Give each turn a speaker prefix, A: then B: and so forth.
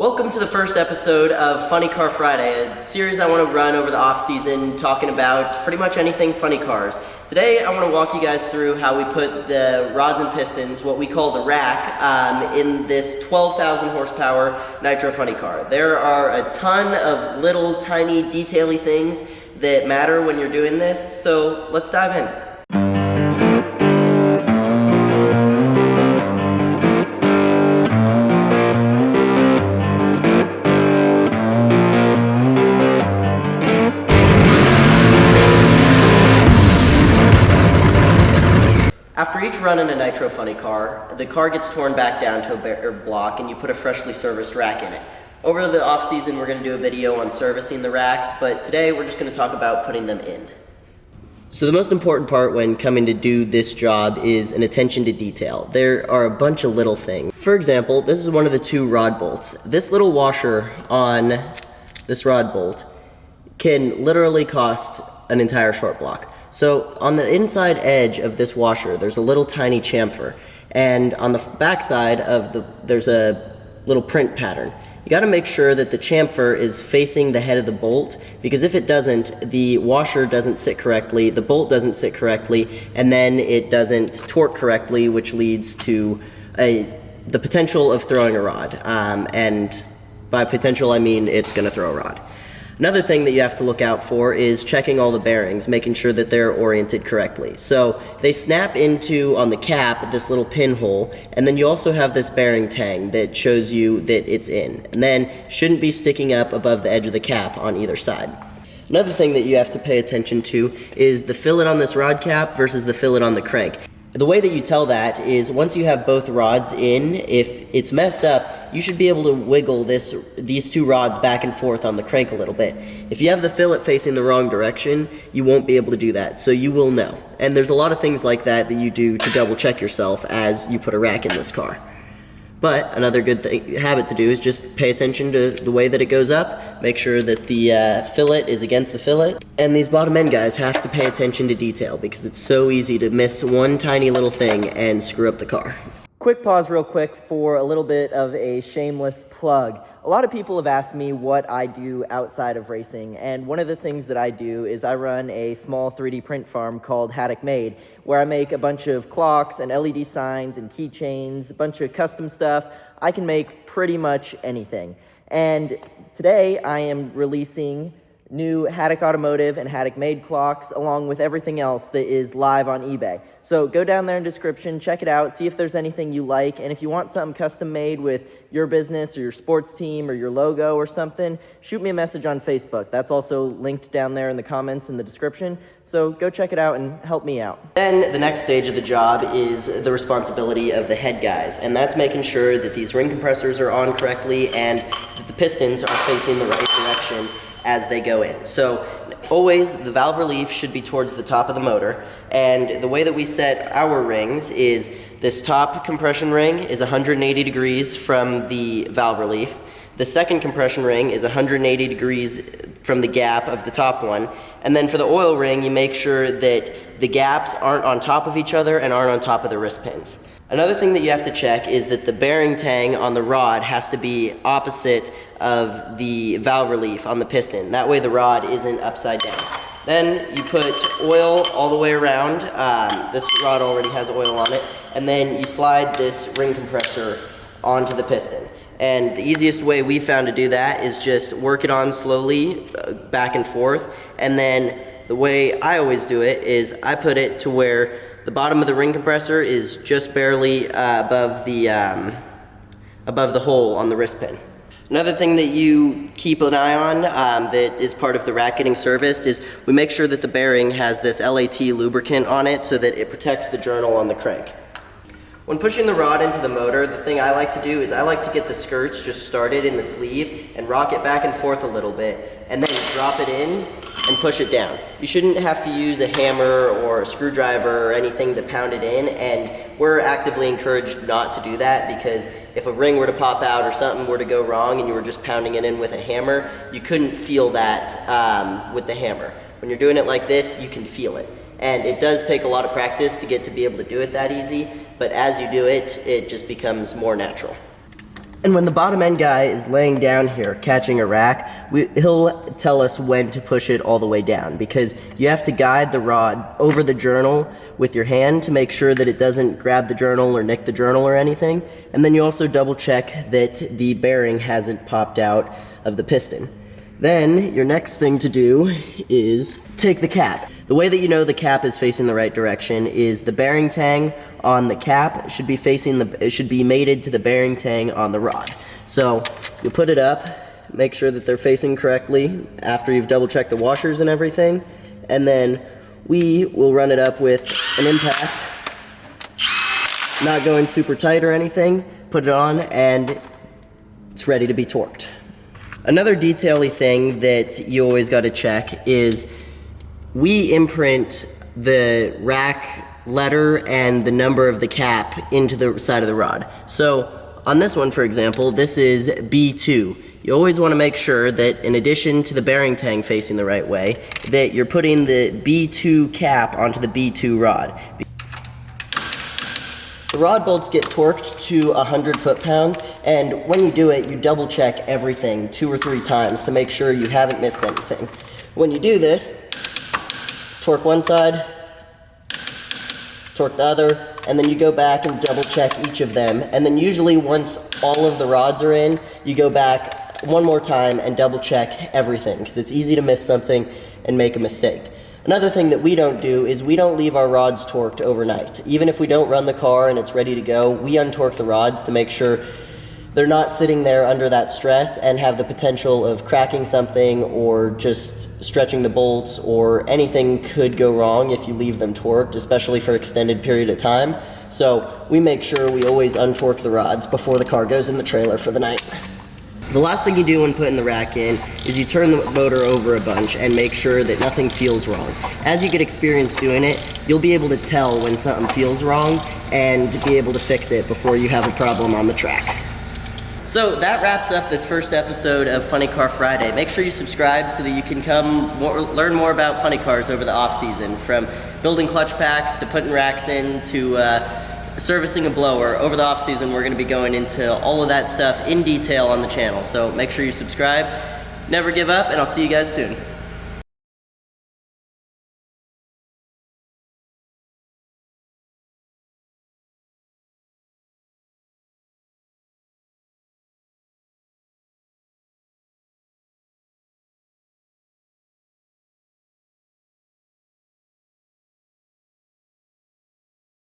A: Welcome to the first episode of Funny Car Friday, a series I want to run over the off-season talking about pretty much anything funny cars. Today I want to walk you guys through how we put the rods and pistons, what we call the rack, in this 12,000 horsepower Nitro funny car. There are a ton of little tiny detaily things that matter when you're doing this, so let's dive in. After each run in a Nitro funny car, the car gets torn back down to a bare block and you put a freshly serviced rack in it. Over the off season we're going to do a video on servicing the racks, but today we're just going to talk about putting them in. So the most important part when coming to do this job is an attention to detail. There are a bunch of little things. For example, this is one of the two rod bolts. This little washer on this rod bolt can literally cost an entire short block. So on the inside edge of this washer, there's a little tiny chamfer, and on the back side there's a little print pattern. You got to make sure that the chamfer is facing the head of the bolt, because if it doesn't, the washer doesn't sit correctly, the bolt doesn't sit correctly, and then it doesn't torque correctly, which leads to the potential of throwing a rod. And by potential, I mean it's going to throw a rod. Another thing that you have to look out for is checking all the bearings, making sure that they're oriented correctly. So they snap into, on the cap, this little pinhole, and then you also have this bearing tang that shows you that it's in. And then shouldn't be sticking up above the edge of the cap on either side. Another thing that you have to pay attention to is the fillet on this rod cap versus the fillet on the crank. The way that you tell that is once you have both rods in, if it's messed up, you should be able to wiggle these two rods back and forth on the crank a little bit. If you have the fillet facing the wrong direction, you won't be able to do that, so you will know. And there's a lot of things like that that you do to double check yourself as you put a rack in this car. But another good habit to do is just pay attention to the way that it goes up, make sure that the fillet is against the fillet, and these bottom end guys have to pay attention to detail because it's so easy to miss one tiny little thing and screw up the car. Quick pause real quick for a little bit of a shameless plug. A lot of people have asked me what I do outside of racing, and one of the things that I do is I run a small 3D print farm called Haddock Made, where I make a bunch of clocks and LED signs and keychains, a bunch of custom stuff. I can make pretty much anything. And today I am releasing new Haddock Automotive and Haddock Made clocks, along with everything else that is live on eBay. So go down there in the description, check it out, see if there's anything you like, and if you want something custom made with your business or your sports team or your logo or something, shoot me a message on Facebook. That's also linked down there in the comments in the description, so go check it out and help me out. Then the next stage of the job is the responsibility of the head guys, and that's making sure that these ring compressors are on correctly and that the pistons are facing the right direction as they go in. So always the valve relief should be towards the top of the motor, and the way that we set our rings is this top compression ring is 180 degrees from the valve relief. The second compression ring is 180 degrees from the gap of the top one, and then for the oil ring you make sure that the gaps aren't on top of each other and aren't on top of the wrist pins. Another thing that you have to check is that the bearing tang on the rod has to be opposite of the valve relief on the piston. That way the rod isn't upside down. Then you put oil all the way around. This rod already has oil on it. And then you slide this ring compressor onto the piston. And the easiest way we found to do that is just work it on slowly, back and forth. And then the way I always do it is I put it to where the bottom of the ring compressor is just barely above the hole on the wrist pin. Another thing that you keep an eye on that is part of the rack getting serviced is we make sure that the bearing has this LAT lubricant on it so that it protects the journal on the crank. When pushing the rod into the motor, the thing I like to do is I like to get the skirts just started in the sleeve and rock it back and forth a little bit, and then drop it in and push it down. You shouldn't have to use a hammer or a screwdriver or anything to pound it in, and we're actively encouraged not to do that, because if a ring were to pop out or something were to go wrong and you were just pounding it in with a hammer, you couldn't feel that with the hammer. When you're doing it like this, you can feel it. And it does take a lot of practice to get to be able to do it that easy, but as you do it, it just becomes more natural. And when the bottom end guy is laying down here, catching a rack, he'll tell us when to push it all the way down, because you have to guide the rod over the journal with your hand to make sure that it doesn't grab the journal or nick the journal or anything. And then you also double check that the bearing hasn't popped out of the piston. Then your next thing to do is take the cap. The way that you know the cap is facing the right direction is the bearing tang on the cap should be mated to the bearing tang on the rod. So you put it up, make sure that they're facing correctly after you've double checked the washers and everything, and then we will run it up with an impact, not going super tight or anything, put it on, and it's ready to be torqued. Another detail-y thing that you always got to check is we imprint the rack letter and the number of the cap into the side of the rod. So on this one, for example, this is B2. You always want to make sure that in addition to the bearing tang facing the right way, that you're putting the B2 cap onto the B2 rod. The rod bolts get torqued to 100 foot-pounds, and when you do it, you double check everything 2 or 3 times to make sure you haven't missed anything. When you do this, torque one side, torque the other, and then you go back and double check each of them. And then usually once all of the rods are in, you go back one more time and double check everything, because it's easy to miss something and make a mistake. Another thing that we don't do is we don't leave our rods torqued overnight. Even if we don't run the car and it's ready to go, we untorque the rods to make sure they're not sitting there under that stress and have the potential of cracking something or just stretching the bolts, or anything could go wrong if you leave them torqued, especially for an extended period of time. So we make sure we always untorque the rods before the car goes in the trailer for the night. The last thing you do when putting the rack in is you turn the motor over a bunch and make sure that nothing feels wrong. As you get experience doing it, you'll be able to tell when something feels wrong and be able to fix it before you have a problem on the track. So that wraps up this first episode of Funny Car Friday. Make sure you subscribe so that you can learn more about funny cars over the off season, from building clutch packs to putting racks in to servicing a blower. Over the off season, we're going to be going into all of that stuff in detail on the channel. So make sure you subscribe, never give up, and I'll see you guys soon.